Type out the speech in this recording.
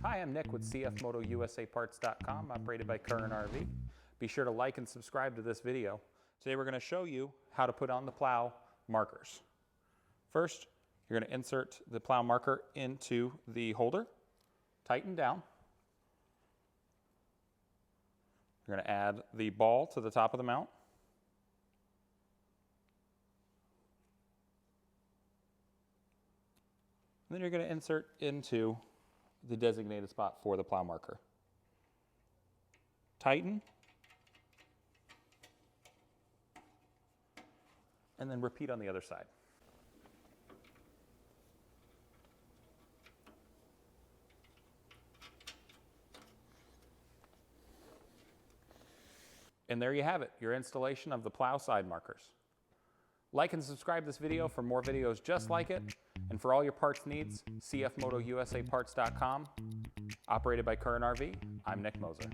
Hi, I'm Nick with CFMotoUSAParts.com, operated by Curren RV. Be sure to like and subscribe to this video. Today we're going to show you how to put on the plow markers. First, you're going to insert the plow marker into the holder, tighten down. You're going to add the ball to the top of the mount. And then you're going to insert into the designated spot for the plow marker. Tighten. And then repeat on the other side. And there you have it, your installation of the plow side markers. Like and subscribe this video for more videos just like it. And for all your parts needs, CFMotoUSAParts.com, operated by Curren RV. I'm Nick Moser.